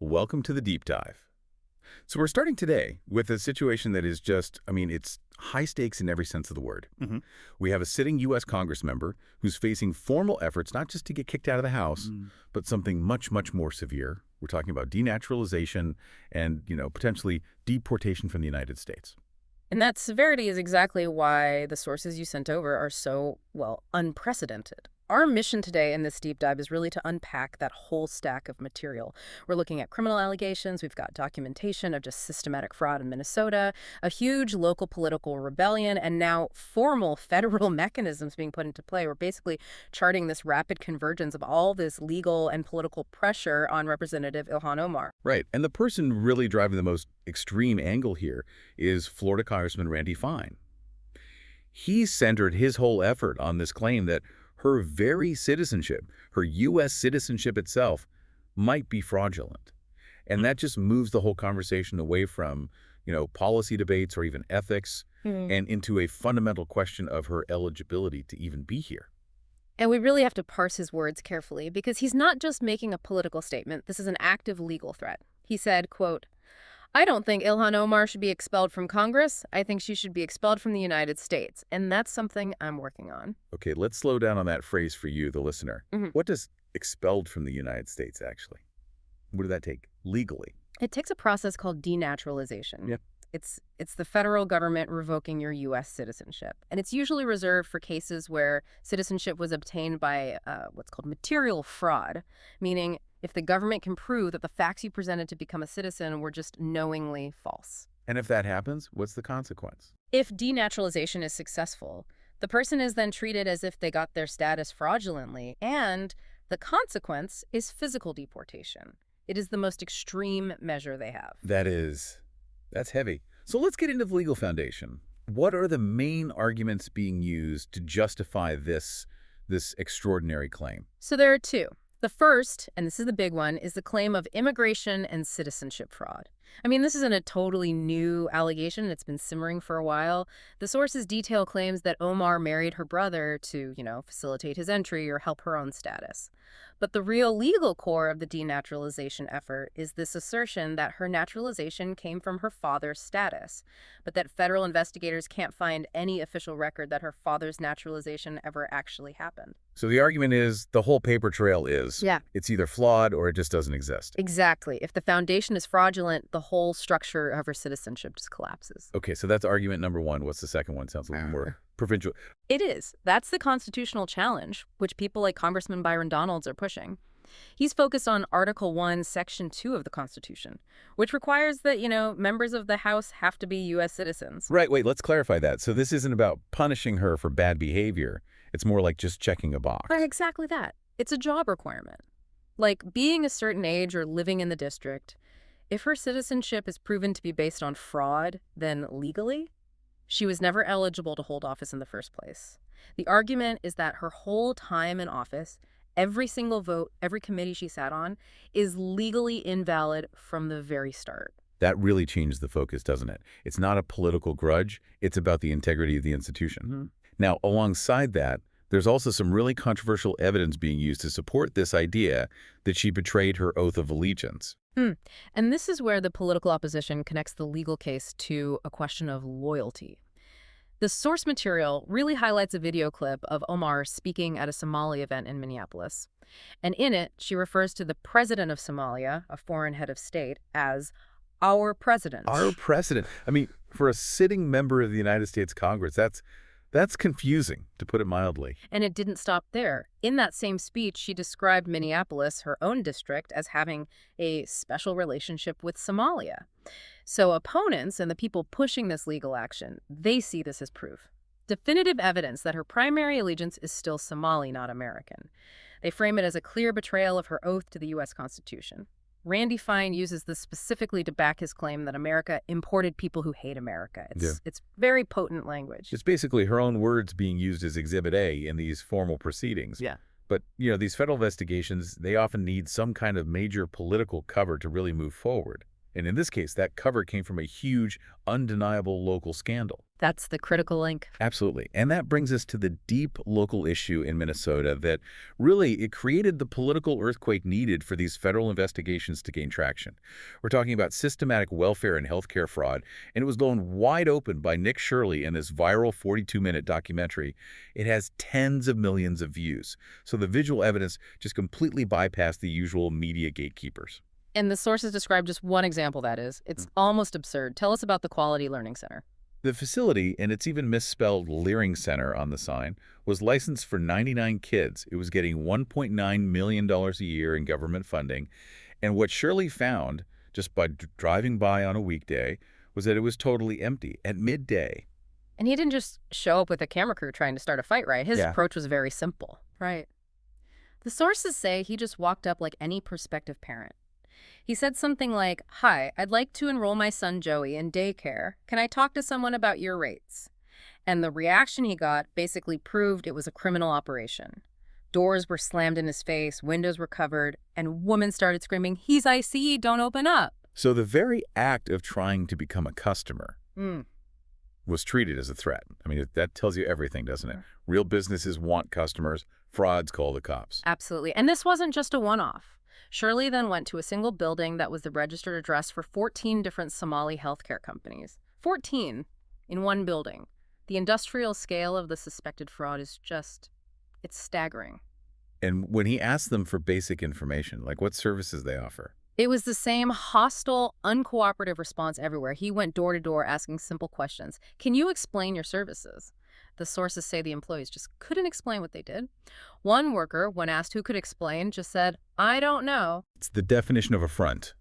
Welcome to the deep dive. So we're starting today with a situation that is just, it's high stakes in every sense of the word. Mhm. We have a sitting U.S. Congress member who's facing formal efforts not just to get kicked out of the House, but something much, much more severe. We're talking about denaturalization and, potentially deportation from the United States. And that severity is exactly why the sources you sent over are so, well, unprecedented. Our mission today in this deep dive is really to unpack that whole stack of material. We're looking at criminal allegations, we've got documentation of just systematic fraud in Minnesota, a huge local political rebellion, and now formal federal mechanisms being put into play. We're basically charting this rapid convergence of all this legal and political pressure on Representative Ilhan Omar. Right. And the person really driving the most extreme angle here is Florida Congressman Randy Fine. He centered his whole effort on this claim that her very citizenship, her U.S. citizenship itself, might be fraudulent. And that just moves the whole conversation away from, policy debates or even ethics and into a fundamental question of her eligibility to even be here. And we really have to parse his words carefully because he's not just making a political statement. This is an active legal threat. He said, quote, "I don't think Ilhan Omar should be expelled from Congress. I think she should be expelled from the United States. And that's something I'm working on." Okay, let's slow down on that phrase for you, the listener. What does expelled from the United States actually? What did that take legally? It takes a process called denaturalization. Yep. It's the federal government revoking your U.S. citizenship. And it's usually reserved for cases where citizenship was obtained by what's called material fraud, meaning if the government can prove that the facts you presented to become a citizen were just knowingly false. And if that happens, what's the consequence? If denaturalization is successful, the person is then treated as if they got their status fraudulently, and the consequence is physical deportation. It is the most extreme measure they have. That's heavy. So let's get into the legal foundation. What are the main arguments being used to justify this extraordinary claim? So there are two. The first, and this is the big one, is the claim of immigration and citizenship fraud. This isn't a totally new allegation. It's been simmering for a while. The sources detail claims that Omar married her brother to, facilitate his entry or help her own status. But the real legal core of the denaturalization effort is this assertion that her naturalization came from her father's status, but that federal investigators can't find any official record that her father's naturalization ever actually happened. So the argument is the whole paper trail is Yeah. It's either flawed or it just doesn't exist. Exactly. If the foundation is fraudulent, the whole structure of her citizenship just collapses. Okay, so that's argument number one. What's the second one? Sounds a little more provincial. It is. That's the constitutional challenge, which people like Congressman Byron Donalds are pushing. He's focused on Article 1, Section 2 of the Constitution, which requires that, members of the House have to be U.S. citizens. Right, wait, let's clarify that. So this isn't about punishing her for bad behavior. It's more like just checking a box. Exactly that. It's a job requirement. Like being a certain age or living in the district. If her citizenship is proven to be based on fraud, then legally, she was never eligible to hold office in the first place. The argument is that her whole time in office, every single vote, every committee she sat on, is legally invalid from the very start. That really changed the focus, doesn't it? It's not a political grudge. It's about the integrity of the institution. Now, alongside that, there's also some really controversial evidence being used to support this idea that she betrayed her oath of allegiance. And this is where the political opposition connects the legal case to a question of loyalty. The source material really highlights a video clip of Omar speaking at a Somali event in Minneapolis. And in it, she refers to the president of Somalia, a foreign head of state, as our president. Our president. For a sitting member of the United States Congress, that's confusing, to put it mildly. And it didn't stop there. In that same speech, she described Minneapolis, her own district, as having a special relationship with Somalia. So opponents and the people pushing this legal action, they see this as proof. Definitive evidence that her primary allegiance is still Somali, not American. They frame it as a clear betrayal of her oath to the U.S. Constitution. Randy Fine uses this specifically to back his claim that America imported people who hate America. It's very potent language. It's basically her own words being used as Exhibit A in these formal proceedings. Yeah. But, these federal investigations, they often need some kind of major political cover to really move forward. And in this case, that cover came from a huge, undeniable local scandal. That's the critical link. Absolutely. And that brings us to the deep local issue in Minnesota that really it created the political earthquake needed for these federal investigations to gain traction. We're talking about systematic welfare and healthcare fraud, and it was blown wide open by Nick Shirley in this viral 42-minute documentary. It has tens of millions of views, so the visual evidence just completely bypassed the usual media gatekeepers. And the sources describe just one example, that is. It's almost absurd. Tell us about the Quality Learning Center. The facility, and it's even misspelled Learing Center on the sign, was licensed for 99 kids. It was getting $1.9 million a year in government funding. And what Shirley found, just by driving by on a weekday, was that it was totally empty at midday. And he didn't just show up with a camera crew trying to start a fight, right? His Yeah. approach was very simple. Right. The sources say he just walked up like any prospective parent. He said something like, "Hi, I'd like to enroll my son Joey in daycare. Can I talk to someone about your rates?" And the reaction he got basically proved it was a criminal operation. Doors were slammed in his face, windows were covered, and women started screaming, "He's ICE, don't open up." So the very act of trying to become a customer Mm. was treated as a threat. I mean, that tells you everything, doesn't it? Real businesses want customers. Frauds call the cops. Absolutely. And this wasn't just a one-off. Shirley then went to a single building that was the registered address for 14 different Somali healthcare companies. 14 in one building. The industrial scale of the suspected fraud is just, it's staggering. And when he asked them for basic information, like what services they offer, It was the same hostile, uncooperative response everywhere. He went door to door asking simple questions. "Can you explain your services?" The sources say the employees just couldn't explain what they did. One worker, when asked who could explain, just said, "I don't know." it's the definition of a front,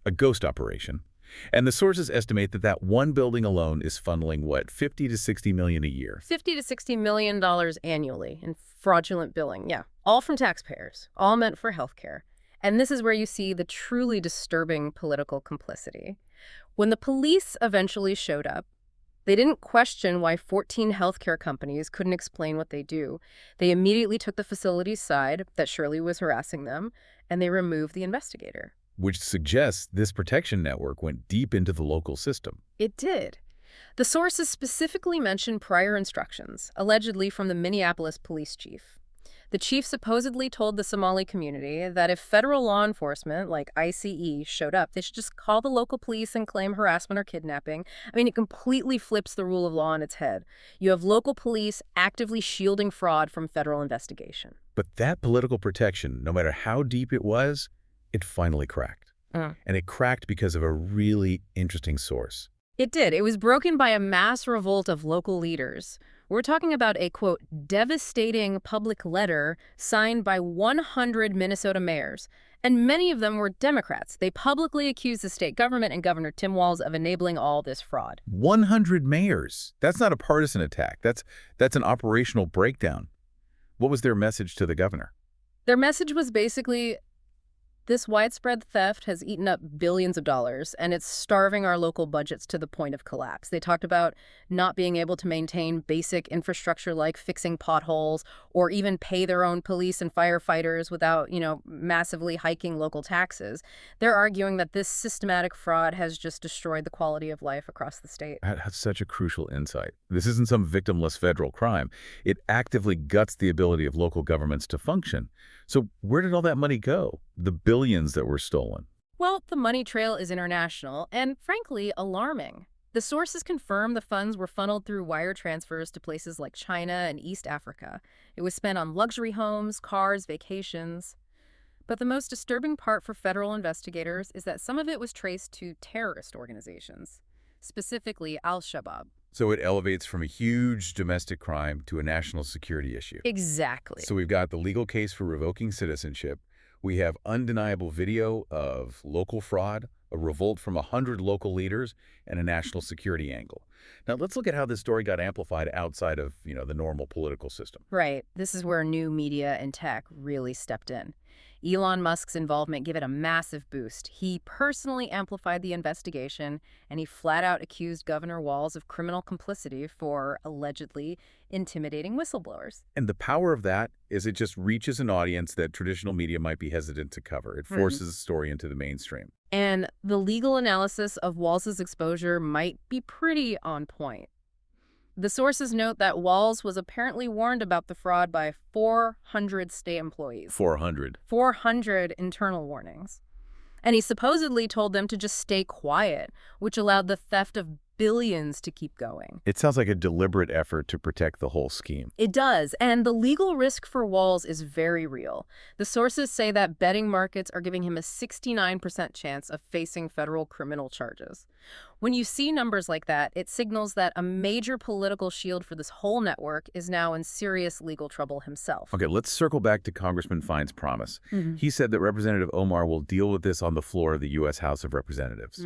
a ghost operation. And the sources estimate that that one building alone is funneling, what, 50 to 60 million a year. $50 to $60 million annually in fraudulent billing. Yeah, all from taxpayers, all meant for healthcare. And this is where you see the truly disturbing political complicity. When the police eventually showed up, they didn't question why 14 healthcare companies couldn't explain what they do. They immediately took the facility's side that Shirley was harassing them, and they removed the investigator. Which suggests this protection network went deep into the local system. It did. The sources specifically mentioned prior instructions, allegedly from the Minneapolis police chief. The chief supposedly told the Somali community that if federal law enforcement, like ICE, showed up, they should just call the local police and claim harassment or kidnapping. I mean, it completely flips the rule of law on its head. You have local police actively shielding fraud from federal investigation. But that political protection, no matter how deep it was, it finally cracked. And it cracked because of a really interesting source. It did. It was broken by a mass revolt of local leaders. We're talking about a, quote, devastating public letter signed by 100 Minnesota mayors, and many of them were Democrats. They publicly accused the state government and Governor Tim Walz of enabling all this fraud. 100 mayors. That's not a partisan attack. That's an operational breakdown. What was their message to the governor? Their message was basically, this widespread theft has eaten up billions of dollars, and it's starving our local budgets to the point of collapse. They talked about not being able to maintain basic infrastructure like fixing potholes or even pay their own police and firefighters without, massively hiking local taxes. They're arguing that this systematic fraud has just destroyed the quality of life across the state. That's such a crucial insight. This isn't some victimless federal crime. It actively guts the ability of local governments to function. So where did all that money go? The billions that were stolen. Well, the money trail is international and, frankly, alarming. The sources confirm the funds were funneled through wire transfers to places like China and East Africa. It was spent on luxury homes, cars, vacations. But the most disturbing part for federal investigators is that some of it was traced to terrorist organizations, specifically Al-Shabaab. So it elevates from a huge domestic crime to a national security issue. Exactly. So we've got the legal case for revoking citizenship. We have undeniable video of local fraud, a revolt from 100 local leaders, and a national security angle. Now let's look at how this story got amplified outside of, the normal political system. Right. This is where new media and tech really stepped in. Elon Musk's involvement gave it a massive boost. He personally amplified the investigation, and he flat out accused Governor Walz of criminal complicity for allegedly intimidating whistleblowers. And the power of that is it just reaches an audience that traditional media might be hesitant to cover. It forces the story into the mainstream. And the legal analysis of Walz's exposure might be pretty on point. The sources note that Walz was apparently warned about the fraud by 400 state employees. 400. 400 internal warnings. And he supposedly told them to just stay quiet, which allowed the theft of billions to keep going. It sounds like a deliberate effort to protect the whole scheme. It does, and the legal risk for Walz is very real. The sources say that betting markets are giving him a 69% chance of facing federal criminal charges. When you see numbers like that, it signals that a major political shield for this whole network is now in serious legal trouble himself. Okay, let's circle back to Congressman Fine's promise. He said that Representative Omar will deal with this on the floor of the U.S. House of Representatives.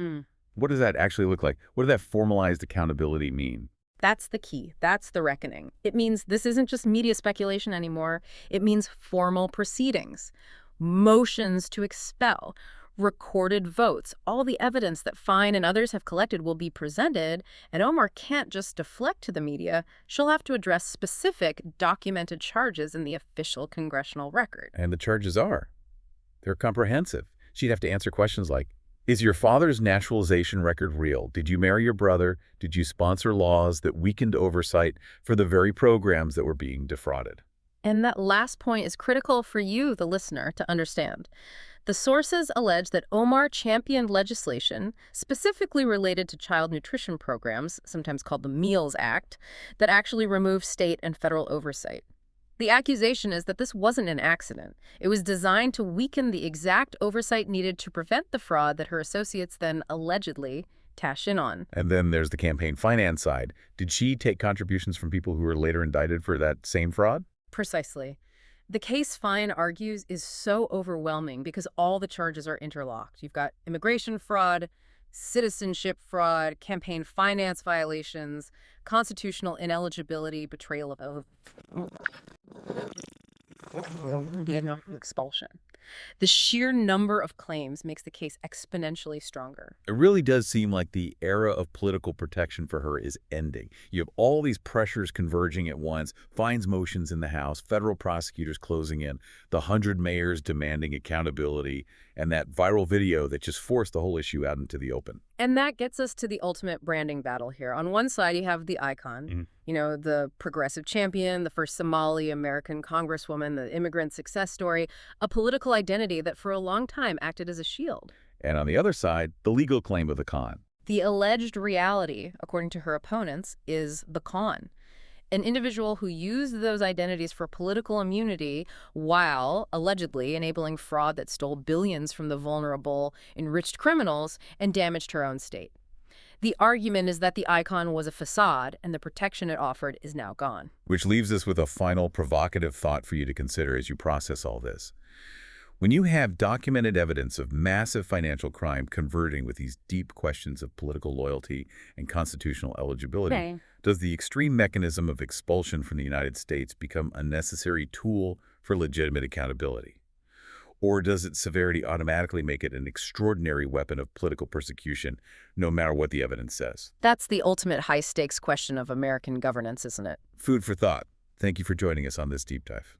What does that actually look like? What does that formalized accountability mean? That's the key. That's the reckoning. It means this isn't just media speculation anymore. It means formal proceedings, motions to expel, recorded votes. All the evidence that Fine and others have collected will be presented, and Omar can't just deflect to the media. She'll have to address specific documented charges in the official congressional record. And the charges they're comprehensive. She'd have to answer questions like, is your father's naturalization record real? Did you marry your brother? Did you sponsor laws that weakened oversight for the very programs that were being defrauded? And that last point is critical for you, the listener, to understand. The sources allege that Omar championed legislation specifically related to child nutrition programs, sometimes called the Meals Act, that actually removed state and federal oversight. The accusation is that this wasn't an accident. It was designed to weaken the exact oversight needed to prevent the fraud that her associates then allegedly cash in on. And then there's the campaign finance side. Did she take contributions from people who were later indicted for that same fraud? Precisely. The case Fine argues is so overwhelming because all the charges are interlocked. You've got immigration fraud, citizenship fraud, campaign finance violations, constitutional ineligibility, betrayal of oath, expulsion. The sheer number of claims makes the case exponentially stronger. It really does seem like the era of political protection for her is ending. You have all these pressures converging at once, Fine's motions in the House, federal prosecutors closing in, the 100 mayors demanding accountability, and that viral video that just forced the whole issue out into the open. And that gets us to the ultimate branding battle here. On one side, you have the icon, the progressive champion, the first Somali American congresswoman, the immigrant success story, a political identity that for a long time acted as a shield. And on the other side, the legal claim of the con. The alleged reality, according to her opponents, is the con. An individual who used those identities for political immunity while allegedly enabling fraud that stole billions from the vulnerable, enriched criminals, and damaged her own state. The argument is that the icon was a facade, and the protection it offered is now gone. Which leaves us with a final provocative thought for you to consider as you process all this. When you have documented evidence of massive financial crime converging with these deep questions of political loyalty and constitutional eligibility, does the extreme mechanism of expulsion from the United States become a necessary tool for legitimate accountability? Or does its severity automatically make it an extraordinary weapon of political persecution, no matter what the evidence says? That's the ultimate high-stakes question of American governance, isn't it? Food for thought. Thank you for joining us on this deep dive.